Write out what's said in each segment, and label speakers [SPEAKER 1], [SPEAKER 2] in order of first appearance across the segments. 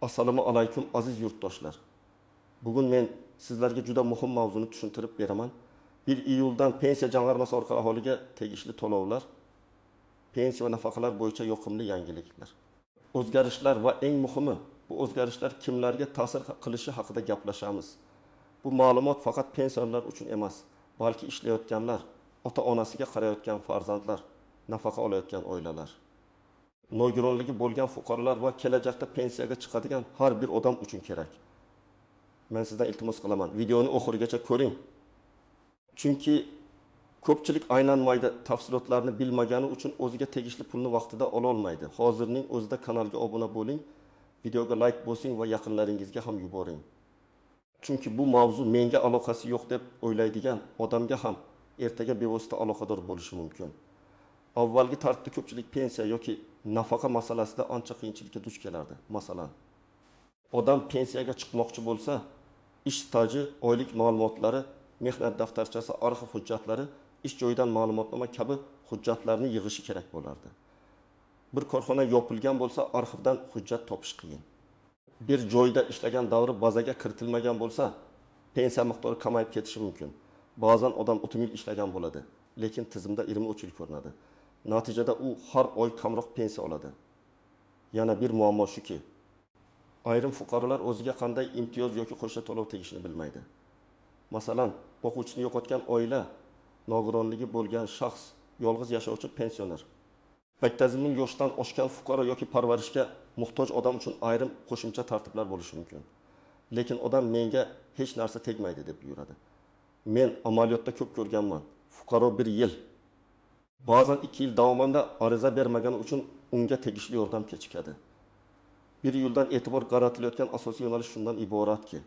[SPEAKER 1] Assalomu alaykum aziz yurtdoshlar. Bugun men sizlarga juda muhim mavzuni tushuntirib beraman. 1 iyuldan pensiya jamg'armasi orqali aholiga tegishli to'lovlar, pensiya va nafaqalar bo'yicha yoqimli yangiliklar. O'zgarishlar va eng muhimi, bu o'zgarishlar kimlarga ta'sir qilishi haqida gaplashamiz. Bu ma'lumot faqat pensionerlar uchun emas, balki ishlayotganlar, ota-onasiga qarayotgan farzandlar, nafaqa olayotgan oilalar, nogironligi bo'lgan fuqarolar va kelajakda pensiyaga chiqadigan har bir odam uchun kerak. Men sizdan iltimos qilaman, videoni oxirigacha ko'ring. Chunki ko'pchilik aynan mayda tafsilotlarni bilmagani uchun o'ziga tegishli pulni vaqtida ola olmaydi. Hozirning o'zida kanalga obuna bo'ling, videoga like bosing va yaqinlaringizga ham yuboring. Chunki bu mavzu menga aloqasi yo'q deb o'ylaydigan odamga ham ertaga bevosita aloqador bo'lishi mumkin. Avvalgi tartibda ko'pchilik pensiya yoki nafaqa masalasida ancha qiyinchilikka duch kelardi. Masalan, odam pensiyaga chiqmoqchi bo'lsa, ish staji, oylik ma'lumotlari, mehnat daftarchasi, arxiv hujjatlari, ish joyidan ma'lumotnoma kabi hujjatlarni yig'ishi kerak bo'lardi. Bir korxona yopilgan bo'lsa, arxivdan hujjat topish qiyin. Bir joyda ishlagan davri bazaga kiritilmagan bo'lsa, pensiya miqdori kamayib ketishi mumkin. Ba'zan odam 30 yil ishlagan bo'ladi, lekin tizimda 23 yil ko'rinadi. Natijada u har oy kamroq pensiya oladi. Yana bir muammo shuki, ayrim fuqarolar o'ziga qanday imtiyoz yoki qo'shimcha to'lov tegishini bilmaydi. Masalan, o'quvchini yo'qotgan oila, nogironligi bo'lgan shaxs, yolg'iz yashovchi pensioner. Maktabning yoshdan oshgan fuqaro yoki parvarishga muhtoj odam uchun ayrim qo'shimcha tartiblar bo'lishi mumkin. Lekin odam menga hech narsa tegmaydi deb yuradi. Men amaliyotda ko'p ko'rganman. Fuqaro 1 yil, ba'zan 2 yil davomida ariza bermagani uchun unga tegishli yordam kechikadi. 1 yildan e'tibor qaratilayotgan asosiy yo'nalish shundan iboratki,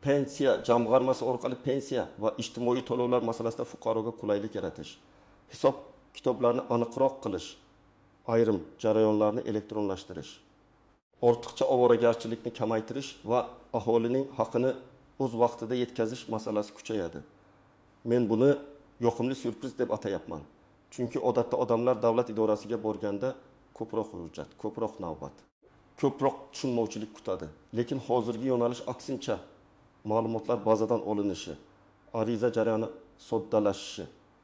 [SPEAKER 1] pensiya jamg'armasi orqali pensiya va ijtimoiy to'lovlar masalasida fuqaroga qulaylik yaratish, hisob kitoblarni aniqroq qilish, ayrim jarayonlarni elektronlashtirish, ortiqcha ovoragarchilikni kamaytirish va aholining haqini o'z vaqtida yetkazish masalasi kuchayadi. Men buni yoqimli syurpriz deb atayapman. Chunki odatda odamlar davlat idorasiga borganda ko'proq hujjat, ko'proq navbat, ko'proq tushunmovchilik kutadi. Lekin hozirgi yo'nalish aksincha, ma'lumotlar bazadan olinishi, ariza jarayoni soddalashishi,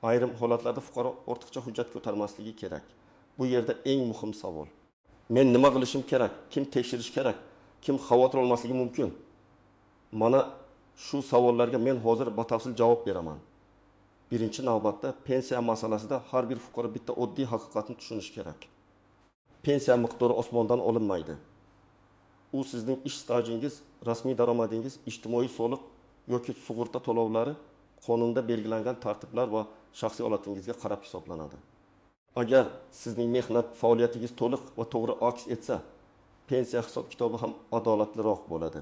[SPEAKER 1] ayrim holatlarda fuqaro ortiqcha hujjat ko'tarmasligi kerak. Bu yerda eng muhim savol. Men nima qilishim kerak? Kim tekshirish kerak? Kim xavotir olmasligi mumkin? Mana shu savollarga men hozir batafsil javob beraman. Birinchi navbatda pensiya masalasida har bir fuqaro bitta oddiy haqiqatni tushunishi kerak. Pensiya miqdori osmondan olinmaydi. U sizning ish stajingiz, rasmiy daromadingiz, ijtimoiy soliq yoki sug'urta to'lovlari, qonunda belgilangan tartiblar va shaxsiy holatingizga qarab hisoblanadi. Agar sizning mehnat faoliyatingiz to'liq va to'g'ri aks etsa, pensiya hisob kitobi ham adolatliroq bo'ladi.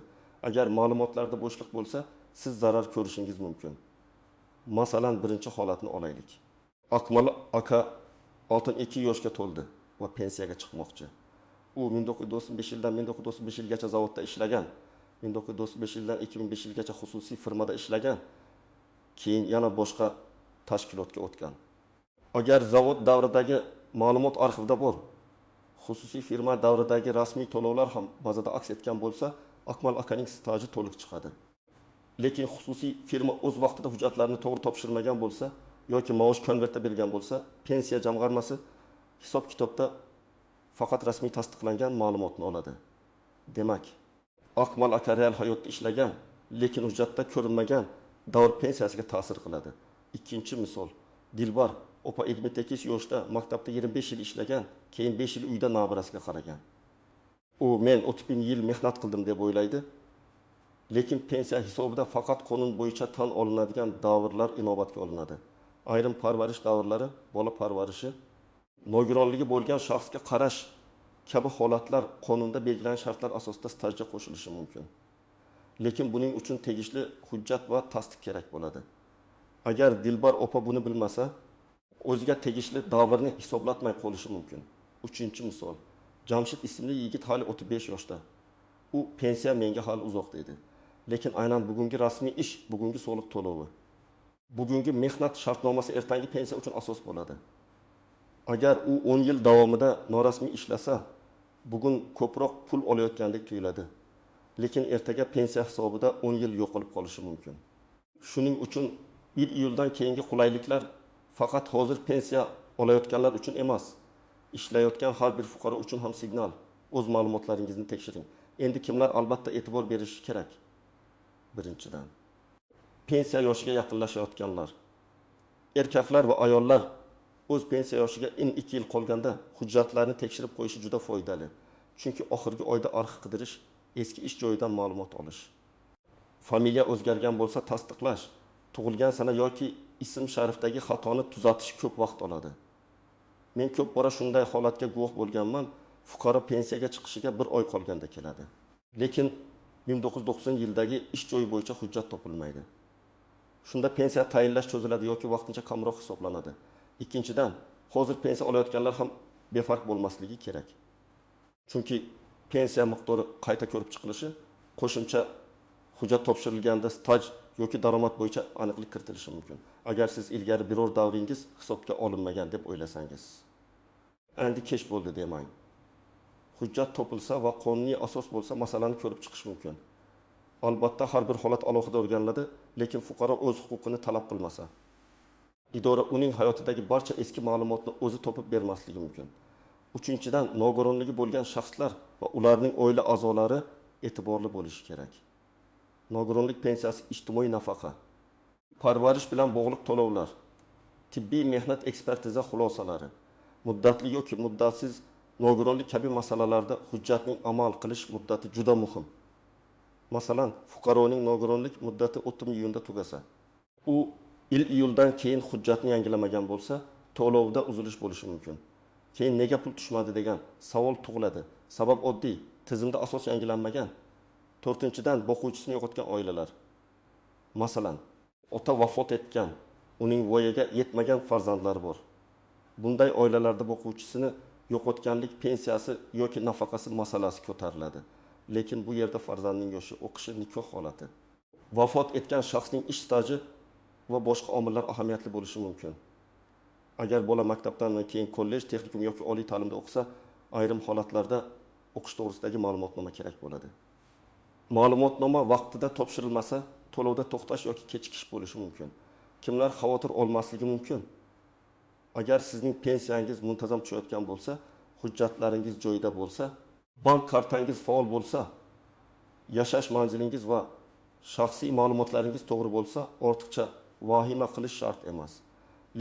[SPEAKER 1] Agar ma'lumotlarda bo'shliq bo'lsa, siz zarar ko'rishingiz mumkin. Masalan, birinchi holatni olaylik. Akmal aka 62 yoshga to'ldi va pensiyaga chiqmoqchi. U 1995 yildan 1995 yilgacha zavodda ishlagan, 1995 yildan 2005 yilgacha xususiy firmada ishlagan, keyin yana boshqa tashkilotga o'tgan. Agar zavod davridagi ma'lumot arxivda bor, xususiy firma davridagi rasmiy to'lovlar ham bazada aks etgan bo'lsa, Akmal akaning staji to'liq chiqadi. Lekin xususiy firma o'z vaqtida hujjatlarni to'g'ri topshirmagan bo'lsa yoki maosh konvertda bergan bo'lsa, pensiya jamg'armasi hisob kitobda faqat rasmiy tasdiqlangan ma'lumotni oladi. Demak, Akmal aka real hayotda ishlagan, lekin hujjatda ko'rinmagan davr pensiyasiga ta'sir qiladi. Ikkinchi misol, Dilbar opa 28 yoshda maktabda 25 yil ishlagan, keyin 5 yil uyda nabirasiga qaragan. U men 30 yil mehnat qildim deb o'ylaydi. Lekin pensiya hisobida faqat qonun bo'yicha tan olinadigan davrlar inobatga olinadi. Ayrim parvarish davrlari, bola parvarishi, nogironligi bo'lgan shaxsga qarash kabi holatlar qonunda belgilangan shartlar asosida stajga qo'shilishi mumkin. Lekin buning uchun tegishli hujjat va tasdiq kerak bo'ladi. Agar Dilbar opa buni bilmasa, o'ziga tegishli davrni hisoblatmay qolishi mumkin. Uchinchi misol, Jamshid ismli yigit hali 35 yoshda. U pensiya menga hali uzoq dedi. Lekin aynan bugungi rasmiy ish, bugungi soliq to'lovi, bugungi mehnat shartnomasi ertangi pensiya uchun asos bo'ladi. Agar u 10 yil davomida norasmiy ishlasa, bugun ko'proq pul olayotgandek tuyuladi. Lekin ertaga pensiya hisobida 10 yil yo'qolib qolishi mumkin. Shuning uchun 1 iyuldan keyingi qulayliklar faqat hozir pensiya olayotganlar uchun emas, ishlayotgan har bir fuqaro uchun ham signal. O'z ma'lumotlaringizni tekshiring. Endi kimlar albatta e'tibor berishi kerak? Birinchidan, pensiya yoshiga yaqinlashayotganlar. Erkaklar va ayollar o'z pensiya yoshiga 2 yil qolganda hujjatlarni tekshirib qo'yishi juda foydali. Chunki oxirgi oyda arxiv qidirish, eski ish joyidan ma'lumot olish. Familiya o'zgargan bo'lsa tasdiqlash, tug'ilgan sana yoki ism sharifdagi xatoni tuzatish ko'p vaqt oladi. Men ko'p bora shunday holatga guvoh bo'lganman. Fuqaro pensiyaga chiqishiga 1 oy qolganda keladi. Lekin 1990-yildagi ish joyi bo'yicha hujjat topilmaydi. Shunda pensiya tayinlash cho'ziladi yoki vaqtincha kamroq hisoblanadi. Ikkinchidan, hozir pensiya olayotganlar ham befarq bo'lmasligi kerak. Chunki pensiya miqdori qayta ko'rib chiqilishi, qo'shimcha hujjat topshirilganda staj yoki daromad bo'yicha aniqlik kiritilishi mumkin. Agar siz ilgari biror davringiz hisobga olinmagan deb o'ylasangiz. Endi kech bo'ldi demang. Hujjat topilsa va qonuniy asos bo'lsa, masalani ko'rib chiqish mumkin. Albatta har bir holat alohida o'rganiladi, lekin fuqaro o'z huquqini talab qilmasa, idora uning hayotidagi barcha eski ma'lumotni o'zi topib bermasligi mumkin. Uchinchidan, nogironligi bo'lgan shaxslar va ularning oila a'zolari e'tiborli bo'lishi kerak. Nogironlik pensiyasi ijtimoiy nafaqa, parvarish bilan bog'liq to'lovlar, tibbiy mehnat ekspertiza xulosalari, muddatli yoki muddatsiz nogironlik kabi masalalarda hujjatning amal qilish muddati juda muhim. Masalan, fuqaroning nogironlik muddati 30 iyunda tugasa, u iyuldan keyin hujjatni yangilamagan bo'lsa, to'lovda uzilish bo'lishi mumkin. Keyin nega pul tushmadi degan savol tug'iladi. Sabab oddiy, tizimda asos yangilanmagan. 4-dan, boquvchisini yo'qotgan oilalar. Masalan, ota vafot etgan, uning voyaga yetmagan farzandlari bor. Bunday oilalarda boquvchisini yo'qotganlik pensiyasi yoki nafaqasi masalasi ko'tariladi. Lekin bu yerda farzandning yoshi, o'qishi, nikoh holati, vafot etgan shaxsning ish staji va boshqa omillar ahamiyatli bo'lishi mumkin. Agar bola maktabdan keyin kollej, texnikum yoki oliy ta'limda o'qisa, ayrim holatlarda o'qish to'g'risidagi ma'lumotnoma kerak bo'ladi. Ma'lumotnoma vaqtida topshirilmasa, to'lovda to'xtash yoki kechikish bo'lishi mumkin. Kimlar xavotir olmasligi mumkin? Agar sizning pensiyangiz muntazam tushayotgan bo'lsa, hujjatlaringiz joyida bo'lsa, bank kartangiz faol bo'lsa, yashash manzilingiz va shaxsiy ma'lumotlaringiz to'g'ri bo'lsa, ortiqcha vahima qilish shart emas.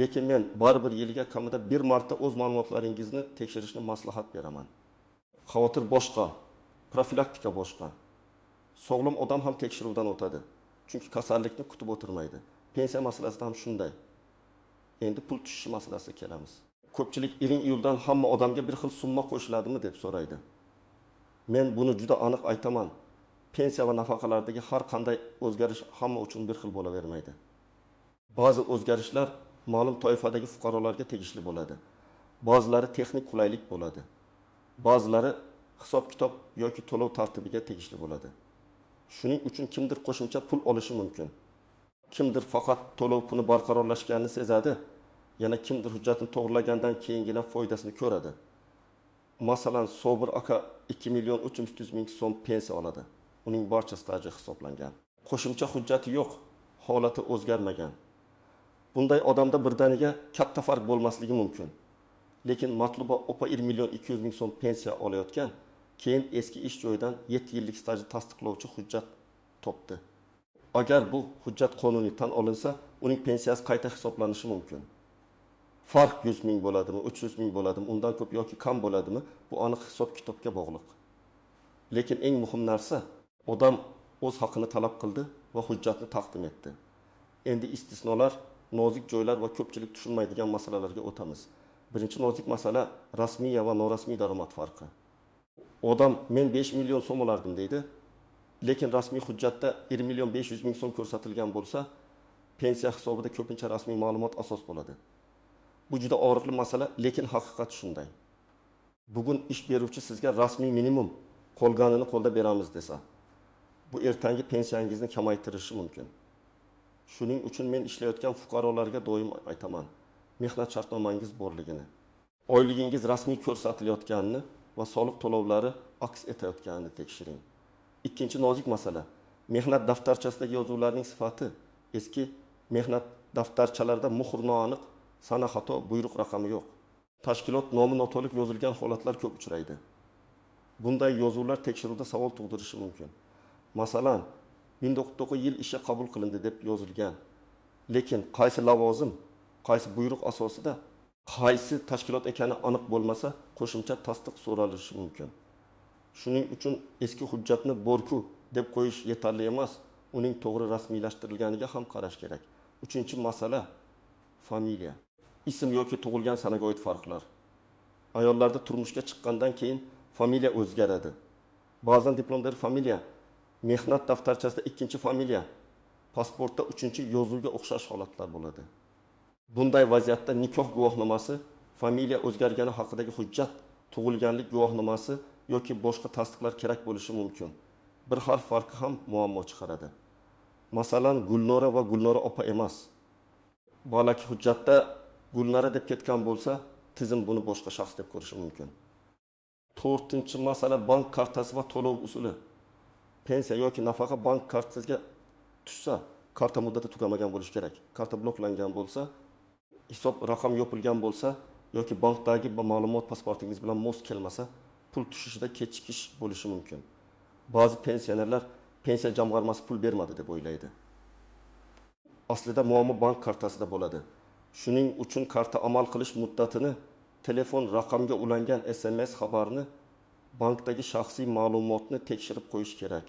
[SPEAKER 1] Lekin men baribir yiliga kamida 1 marta o'z ma'lumotlaringizni tekshirishni maslahat beraman. Xavotir boshqa, profilaktika boshqa. Sog'lom odam ham tekshiruvdan o'tadi. Chunki kasallikni kutib o'tirmaydi. Pensiya masalasida ham shunday. Endi pul tushishi masalasiga kelamiz. Ko'pchilik 1-iyuldan hamma odamga bir xil summa qo'shiladimi deb so'raydi. Men buni juda aniq aytaman. Pensiya va nafaqalardagi har qanday o'zgarish hamma uchun bir xil bo'lavermaydi. Ba'zi o'zgarishlar ma'lum toifadagi fuqarolarga tegishli bo'ladi. Ba'zilari texnik qulaylik bo'ladi. Ba'zilari hisob-kitob yoki to'lov tartibiga tegishli bo'ladi. Shuning uchun kimdir qo'shimcha pul olishi mumkin. Kimdir faqat to'lov puli barqarorlashganini sezadi, yana kimdir hujjatni to'g'rilagandan keyingina foydasini ko'radi. Masalan, Sobir aka 2.300.000 so'm pensiya oladi. Uning barcha staji hisoblangan. Qo'shimcha hujjati yo'q, holati o'zgarmagan. Bunday odamda birdaniga katta farq bo'lmasligi mumkin. Lekin Matluba opa 1.200.000 so'm pensiya olayotgan, keyin eski ish joyidan 7 yillik stajni tasdiqlovchi hujjat topdi. Agar bu hujjat qonuniy tan olinsa, uning pensiyasi qayta hisoblanishi mumkin. Farq 100 ming bo'ladimi, 300 ming bo'ladimi, undan ko'p yoki kam bo'ladimi, bu aniq hisob-kitobga bog'liq. Lekin eng muhim narsa, odam o'z haqini talab qildi va hujjatni taqdim etdi. Endi istisnolar, nozik joylar va ko'pchilik tushunmaydigan masalalarga o'tamiz. Birinchi nozik masala rasmiy va norasmiy daromad farqi. Odam men 5 million so'm olardim deydi. Lekin rasmiy hujjatda 1.500.000 so'm ko'rsatilgan bo'lsa, pensiya hisobida ko'pincha rasmiy ma'lumot asos bo'ladi. Bu juda og'riqli masala, lekin haqiqat shunday. Bugun ish beruvchi sizga rasmiy minimum qolganini qo'lda beramiz desa, bu ertangi pensiyangizni kamaytirishi mumkin. Shuning uchun men ishlayotgan fuqarolarga doim aytaman, mehnat shartnomangiz borligini, oyligingiz rasmiy ko'rsatilayotganini va soliq to'lovlari aks etayotganini tekshiring. Ikkinchi nozik masala, mehnat daftarchasidagi yozuvlarning sifati. Eski mehnat daftarchalarida muhr noaniq, sana xato, buyruq raqami yo'q. Tashkilot nomi noto'liq yozilgan holatlar ko'p uchraydi. Bunday yozuvlar tekshiruvda savol tug'dirishi mumkin. Masalan, 1949 yil ishi qabul qilindi deb yozilgan. Lekin qaysi lavozim, qaysi buyruq asosida, qaysi tashkilot ekani aniq bo'lmasa, qo'shimcha tasdiq so'ralishi mumkin. Shuning uchun eski hujjatni borku deb qo'yish yetarli emas, uning to'g'ri rasmiylashtirilganiga ham qarash kerak. Uchinchi masala, familiya. Ism yoki tug'ilgan sanaga oid farqlar. Ayollarda turmushga chiqqandan keyin familiya o'zgaradi. Ba'zan diplomdagi familiya, mehnat daftarchasida ikkinchi familiya, pasportda uchinchi yozuvga o'xshash holatlar bo'ladi. Bunday vaziyatda nikoh guvohnomasi, familiya o'zgargani haqidagi hujjat, tug'ilganlik guvohnomasi yoki boshqa tasdiqlar kerak bo'lishi mumkin. Bir harf farqi ham muammo chiqaradi. Masalan, Gulnora va Gulnora opa emas. Balaki hujjatda Gulnora deb ketgan bo'lsa, tizim buni boshqa shaxs deb ko'rishi mumkin. To'rtinchi masala, bank kartasi va to'lov usuli. Pensiya yoki nafaqa bank kartasiga tushsa, karta muddati tugamagan bo'lishi kerak. Karta bloklangan bo'lsa, hisob raqam yopilgan bo'lsa yoki bankdagi ma'lumot pasportingiz bilan mos kelmasa, pul tushishida kechikish bo'lishi mumkin. Ba'zi pensionerlar pensiya jamg'armasi pul bermadi deb o'ylaydi. Aslida muammo bank kartasida bo'ladi. Shuning uchun karta amal qilish muddatini, telefon raqamga ulangan SMS xabarni, bankdagi shaxsiy ma'lumotni tekshirib qo'yish kerak.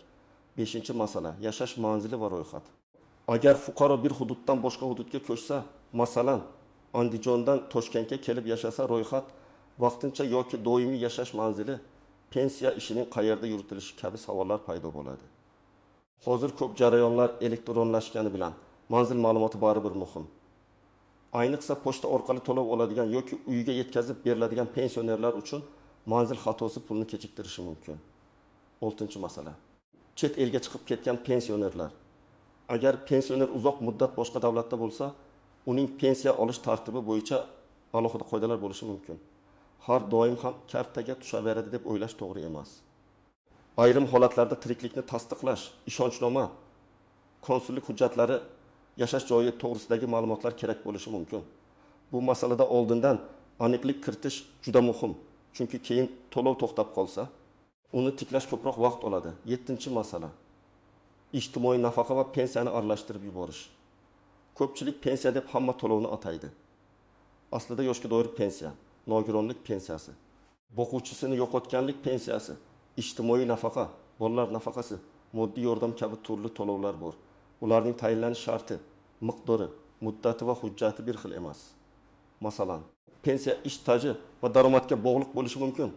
[SPEAKER 1] 5-masala, yashash manzili va ro'yxat. Agar fuqaro bir hududdan boshqa hududga ko'chsa, masalan, Andijondan Toshkentga kelib yashasa, ro'yxat, vaqtincha yoki doimiy yashash manzili, pensiya ishining qayerda yuritilishi kabi savollar paydo bo'ladi. Hozir ko'p jarayonlar elektronlashgani bilan manzil ma'lumoti baribir muhim. Ayniqsa pochta orqali to'lov oladigan yoki uyiga yetkazib beriladigan pensionerlar uchun manzil xatosi pulni kechiktirishi mumkin. 6-masala. Chet elga chiqib ketgan pensionerlar. Agar pensioner uzoq muddat boshqa davlatda bo'lsa, uning pensiya olish tartibi bo'yicha alohida qoidalar bo'lishi mumkin. Har doim ham kartaga tushaveradi deb o'ylash to'g'ri emas. Ayrim holatlarda tiriklikni tasdiqlash, ishonchnoma, konsullik hujjatlari, yashash joyi to'g'risidagi ma'lumotlar kerak bo'lishi mumkin. Bu masalada oldindan aniqlik kiritish juda muhim. Chunki keyin to'lov to'xtab qolsa, uni tiklash ko'proq vaqt oladi. 7-masala. Ijtimoiy nafaqa va pensiyani aralashtirib yuborish. Ko'pchilik pensiya deb hamma to'lovni ataydi. Aslida yoshga doir pensiya, nogironlik pensiyasi, boquvchisini yo'qotganlik pensiyasi, ijtimoiy nafaqa, bolalar nafaqasi, moddiy yordam kabi turli to'lovlar bor. Ularning tayinlanish sharti, miqdori, muddati va hujjati bir xil emas. Masalan, pensiya ish staji va daromadga bog'liq bo'lishi mumkin.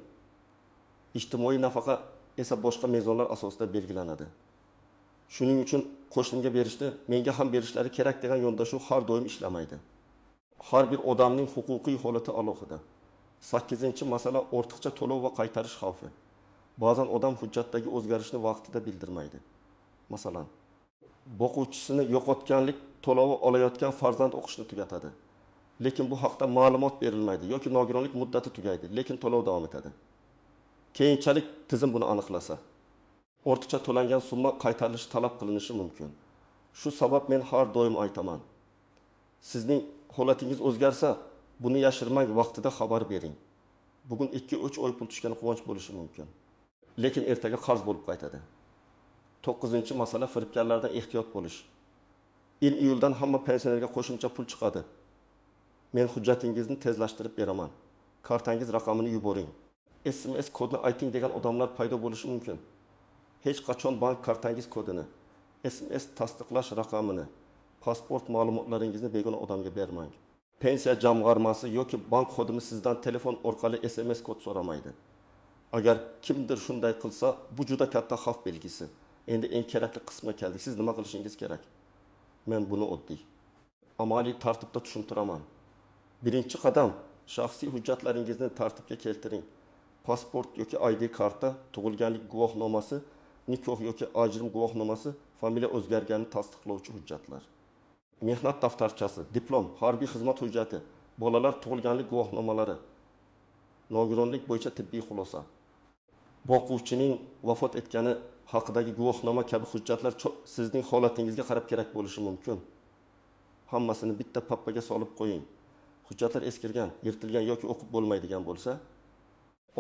[SPEAKER 1] Ijtimoiy nafaqa esa boshqa mezonlar asosida belgilanadi. Shuning uchun qo'shimga berishni menga ham berishlari kerak degan yondashuv har doim ishlamaydi. Har bir odamning huquqiy holati alohida. 8-masala, ortiqcha to'lov va qaytarish xavfi. Ba'zan odam hujjatdagi o'zgarishni vaqtida bildirmaydi. Masalan, boquvchisini yo'qotganlik to'lovi olayotgan farzand o'qishni tugatadi. Lekin bu haqda ma'lumot berilmaydi yoki nogironlik muddati tugaydi, lekin to'lov davom etadi. Keyinchalik tizim buni aniqlasa, ortiqcha to'langan summa qaytarilishi talab qilinishi mumkin. Shu sabab men har doim aytaman. Sizning holatingiz o'zgarsa, buni yashirmang, vaqtida xabar bering. Bugun 2-3 oy pul tushgani quvonch bo'lishi mumkin. Lekin ertaga qarz bo'lib qaytadi. 9-masala, firibgarlardan ehtiyot bo'lish. Iyuldan hamma pensionerga qo'shimcha pul chiqadi. Men hujjatingizni tezlashtirib beraman. Kartangiz raqamini yuboring. SMS kodni ayting degan odamlar paydo bo'lishi mumkin. Hech qachon bank kartangiz kodini, SMS tasdiqlash raqamini, pasport ma'lumotlaringizni begona odamga bermang. Pensiya jamg'armasi yoki bank xodimi sizdan telefon orqali SMS kod so'ramaydi. Agar kimdir shunday qilsa, bu juda katta xavf belgisi. Endi eng kerakli qismga keldik. Siz nima qilishingiz kerak? Men buni oddiy, amaliy tartibda tushuntiraman. Birinchi qadam, shaxsiy hujjatlaringizni tartibga keltiring. Pasport yoki ID karta, tug'ilganlik guvohnomasi, nikoh yoki ajrim guvohnomasi, familiya o'zgarganini tasdiqlovchi hujjatlar. Mehnat daftarchasi, diplom, harbiy xizmat hujjati, bolalar tug'ilganlik guvohnomalari, nogironlik bo'yicha tibbiy xulosa. boquvchining vafot etgani haqidagi guvohnoma kabi hujjatlar sizning holatingizga qarab kerak bo'lishi mumkin. Hammasini bitta pappaga solib qo'ying. Hujjatlar eskirgan, yirtilgan yoki o'qib bo'lmaydigan bo'lsa,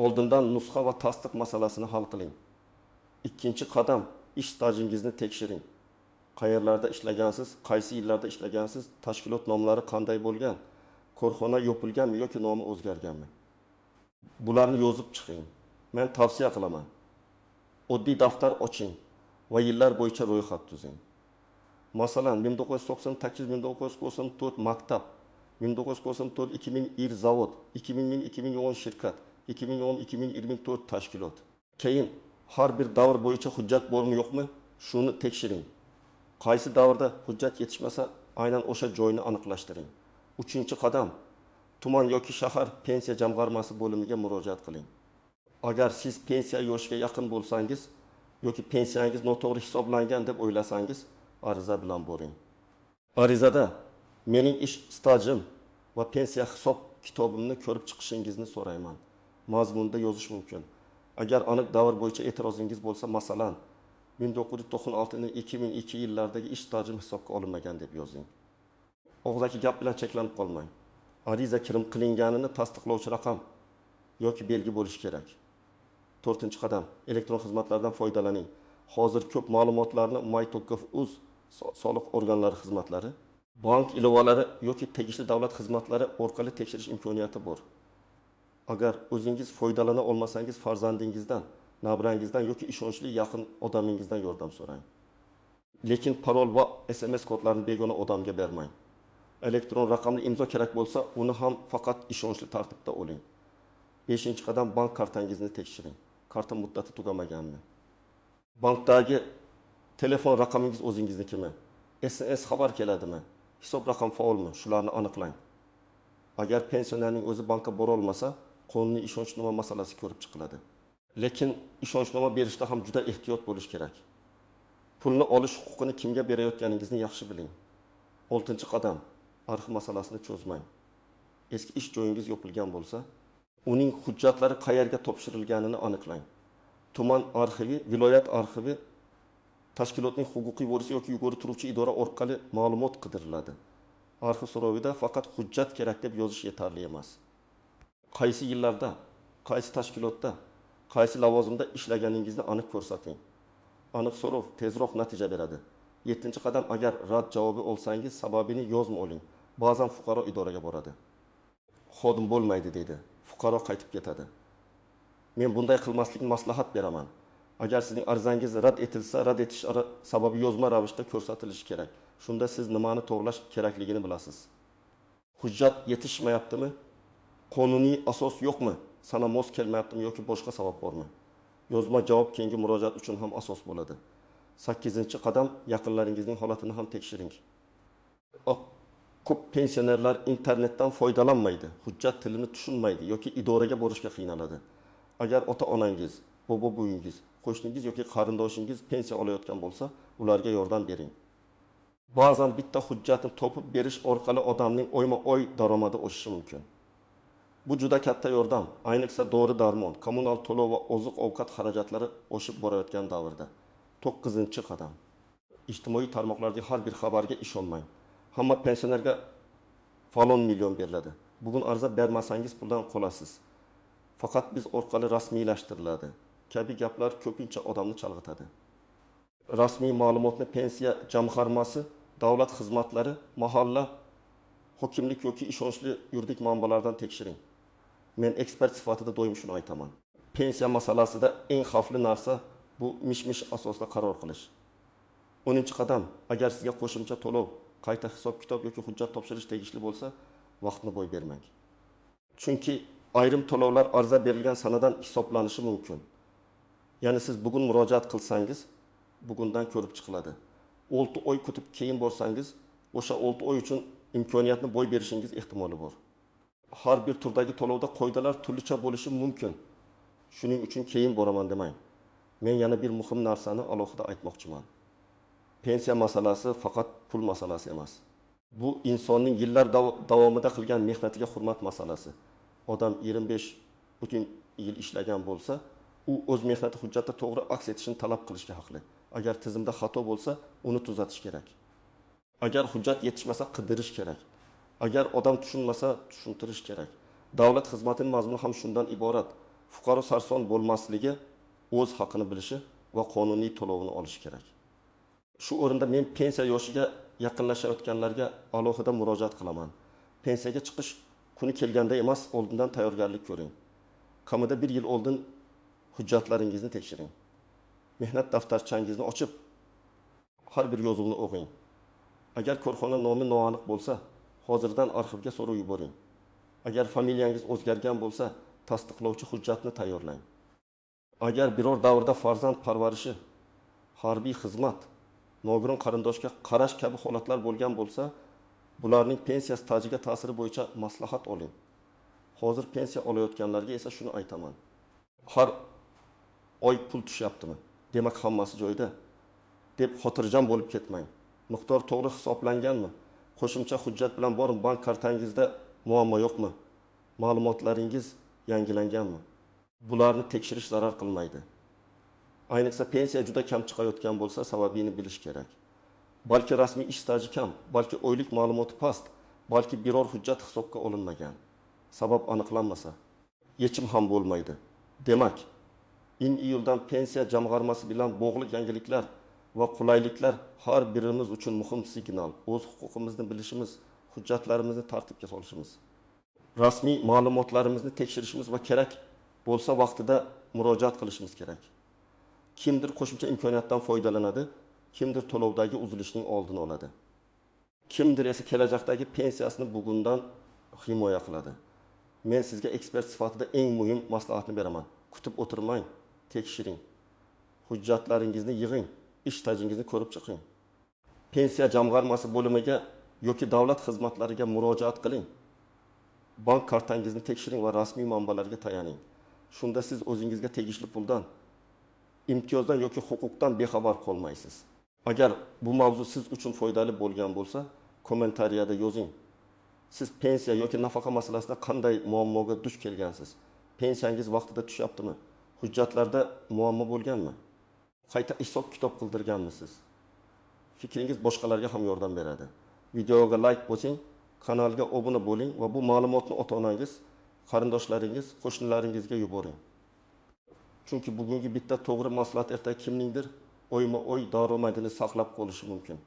[SPEAKER 1] oldindan nusxa va tasdiq masalasini hal qiling. Ikkinchi qadam, ish stajingizni tekshiring. Qayerlarda ishlagansiz, qaysi yillarda ishlagansiz, tashkilot nomlari qanday bo'lgan, korxona yopilganmi yoki nomi o'zgarganmi? Bularni yozib chiqing. Men tavsiya qilaman. Oddiy daftar oching va yillar bo'yicha ro'yxat tuzing. Masalan, 1998-1994 maktab, 1994-2000 zavod, 2000-2010 shirkat, 2010-2024 tashkilot. Keyin har bir davr bo'yicha hujjat bormi yo'qmi, shuni tekshiring. Qaysi davrda hujjat yetishmasa, aynan o'sha joyni aniqlashtiring. Uchinchi qadam, tuman yoki shahar pensiya jamg'armasi bo'limiga murojaat qiling. Agar siz pensiya yoshiga yaqin bo'lsangiz yoki pensiyangiz noto'g'ri hisoblangan deb o'ylasangiz, ariza bilan boring. Arizada mening ish stajim va pensiya hisob kitobimni ko'rib chiqishingizni so'rayman. Mazmunda yozish mumkin. Agar aniq davr bo'yicha e'tirozingiz bo'lsa, masalan, 1996-2002 yillardagi ish stajim hisobga olinmagan deb yozing. Og'zaki gap bilan cheklanib qolmang. Ariza kirim qilinganini tasdiqlovchi raqam yoki belgi bo'lishi kerak. 4-qadam, elektron xizmatlardan foydalaning. Hozir ko'p ma'lumotlarni MyToGov.uz soliq organlari xizmatlari, bank ilovalari yoki tegishli davlat xizmatlari orqali tekshirish imkoniyati bor. Agar o'zingiz foydalana olmasangiz, farzandingizdan, nabrangizdan yoki ishonchli yaqin odamingizdan yordam so'rang. Lekin parol va SMS kodlarini begona odamga bermang. Elektron raqamli imzo kerak bo'lsa, uni ham faqat ishonchli tartibda oling. 5-qadam, bank kartangizni tekshiring. Karta muddati tugamaganmi? Bankdagi telefon raqamingiz o'zingiznikimi? SMS xabar keladimi? Hisob raqam faolmi? Shularni aniqlang. Agar pensionerning o'zi bankka bora olmasa, qonuniy ishonchnoma masalasi ko'rib chiqiladi. Lekin ishonchnoma berishda ham juda ehtiyot bo'lish kerak. Pulni olish huquqini kimga berayotganingizni yaxshi biling. 6-qadam, arxiv masalasini cho'zmang. Eski ish joyingiz yopilgan bo'lsa, uning hujjatlari qayerga topshirilganini aniqlang. Tuman arxivi, viloyat arxivi, tashkilotning huquqiy vorisi yoki yuqori turuvchi idora orqali ma'lumot qidiriladi. Arxiv so'rovida faqat hujjat kerak deb yozish yetarli emas. Qaysi yillarda, qaysi tashkilotda, qaysi lavozimda ishlaganingizni aniq ko'rsating. Aniq so'rov tezroq natija beradi. 7-qadam, agar rad javobi olsangiz, sababini yozma oling. Ba'zan fuqaro idoraga boradi. Xodim bo'lmaydi deydi. Fuqaro qaytib ketadi. Men bunday qilmaslikni maslahat beraman. Agar sizning arizangiz rad etilsa, rad etish sababi yozma ravishda ko'rsatilishi kerak. Shunda siz nimani to'g'rilash kerakligini bilasiz. Hujjat yetishmayaptimi? Qonuniy asos yo'qmi? Sana mos kelmayaptimi yoki boshqa sabab bormi? Yozma javob keyingi murojaat uchun ham asos bo'ladi. 8-qadam, yaqinlaringizning holatini ham tekshiring. Ko'p pensionerlar internetdan foydalanmaydi, hujjat tilini tushunmaydi yoki idoraga borishga qiynaladi. Agar ota-onangiz, bobo-buyingiz, qo'shningiz yoki qarindoshingiz pensiya olayotgan bo'lsa, ularga yordam bering. Ba'zan bitta hujjatni topib berish orqali odamning oyma-oy daromadi oshishi mumkin. Bu juda katta yordam, ayniqsa dori-darmon, kommunal to'lov va oziq-ovqat xarajatlari oshib borayotgan davrda. 9-qadam. Ijtimoiy tarmoqlardagi har bir xabarga ishonmang. Hamma pensionerga falon million beriladi. Bugun ariza bermasangiz puldan qolasiz. Faqat biz orqali rasmiylashtiriladi. Kabi gaplar ko'pincha odamni chalg'itadi. Rasmiy ma'lumotni pensiya jamg'armasi, davlat xizmatlari, mahalla, hokimlik yoki ishonchli yuridik manbalardan tekshiring. Men ekspert sifatida doim shuni aytaman. Pensiya masalasida eng xavfli narsa bu mish-mish asosida qaror qilish. 10-qadam, agar sizga qo'shimcha to'lov, qayta hisob-kitob yoki hujjat topshirish tegishli bo'lsa, vaqtni boy bermang. Chunki ayrim to'lovlar ariza berilgan sanadan hisoblanishi mumkin. Ya'ni siz bugun murojaat qilsangiz, bugundan ko'rib chiqiladi. 6 oy kutib keyin borsangiz, o'sha 6 oy uchun imkoniyatni boy berishingiz ehtimoli bor. Har bir turdagi to'lovda qoidalar turlicha bo'lishi mumkin. Shuning uchun keyin boraman demang. Men yana bir muhim narsani alohida aytmoqchiman. Pensiya masalasi faqat pul masalasi emas. Bu insonning yillar davomida qilgan mehnatiga hurmat masalasi. Odam 25 butun yil ishlagan bo'lsa, u o'z mehnati hujjatda to'g'ri aks etishini talab qilishga haqli. Agar tizimda xato bo'lsa, uni tuzatish kerak. Agar hujjat yetishmasa, qidirish kerak. Agar odam tushunmasa, tushuntirish kerak. Davlat xizmatining mazmuni ham shundan iborat. Fuqaro sarson bo'lmasligi, o'z haqini bilishi va qonuniy to'lovini olishi kerak. Shu o'rinda men pensiya yoshiga yaqinlashayotganlarga alohida murojaat qilaman. Pensiyaga chiqish kuni kelganda emas, oldindan tayyorgarlik ko'ring. Kamida 1 yil oldin hujjatlaringizni tekshiring. Mehnat daftarchangizni ochib, har bir yozuqni o'qing. Agar korxona nomi noaniq bo'lsa, hozirdan arxivga so'rov yuboring. Agar familiyangiz o'zgargan bo'lsa, tasdiqlovchi hujjatni tayyorlang. Agar biror davrda farzand parvarishi, harbiy xizmat, nogiron qarindoshga qarash kabi holatlar bo'lgan bo'lsa, bularning pensiya stajiga ta'siri bo'yicha maslahat oling. Hozir pensiya olayotganlarga esa shuni aytaman. Har oy pul tushyaptimi? Demak hammasi joyida deb xotirjam bo'lib ketmang. Miqdor to'g'ri hisoblanganmi? Qo'shimcha hujjat bilan boring, bank kartangizda muammo yo'qmi? Ma'lumotlaringiz yangilanganmi? Bularni tekshirish zarar qilmaydi. Ayniqsa pensiya juda kam chiqayotgan bo'lsa, sababini bilish kerak. Balki rasmiy ish staji kam, balki oylik ma'lumoti past, balki biror hujjat hisobga olinmagan. Sabab aniqlanmasa, yechim ham bo'lmaydi. Demak, iyuldan pensiya jamg'armasi bilan bog'liq yangiliklar va qulayliklar har birimiz uchun muhim signal. O'z huquqimizni bilishimiz, hujjatlarimizni tartibga solishimiz, rasmiy ma'lumotlarimizni tekshirishimiz va kerak bo'lsa vaqtida murojaat qilishimiz kerak. Kimdir qo'shimcha imkoniyatdan foydalanadi, kimdir to'lovdagi uzilishning oldini oladi. Kimdir esa kelajakdagi pensiyasini bugundan himoya qiladi. Men sizga ekspert sifatida eng muhim maslahatni beraman. Kutib o'tirmang, tekshiring. Hujjatlaringizni yig'ing, ish stajingizni ko'rib chiqing. Pensiya jamg'armasi bo'limiga yoki davlat xizmatlariga murojaat qiling. Bank kartangizni tekshiring va rasmiy manbalarga tayaning. Shunda siz o'zingizga tegishli puldan, imtiyozdan yoki huquqdan bexabar qolmaysiz. Agar bu mavzu siz uchun foydali bo'lgan bo'lsa, kommentariyada yozing. Siz pensiya yoki nafaqa masalasida qanday muammoga duch kelgansiz? Pensiyangiz vaqtida tushyaptimi? Hujjatlarda muammo bo'lganmi? Qayta hisob-kitob qildirganmisiz? Fikringiz boshqalarga ham yordam beradi. Videoga like bosing, kanalga obuna bo'ling va bu ma'lumotni ota-onangiz, qarindoshlaringiz, qo'shnilaringizga yuboring. Chunki bugungi bitta to'g'ri maslahat ertaga kimningdir o'yma-o'y daromadini saqlab qolishi mumkin.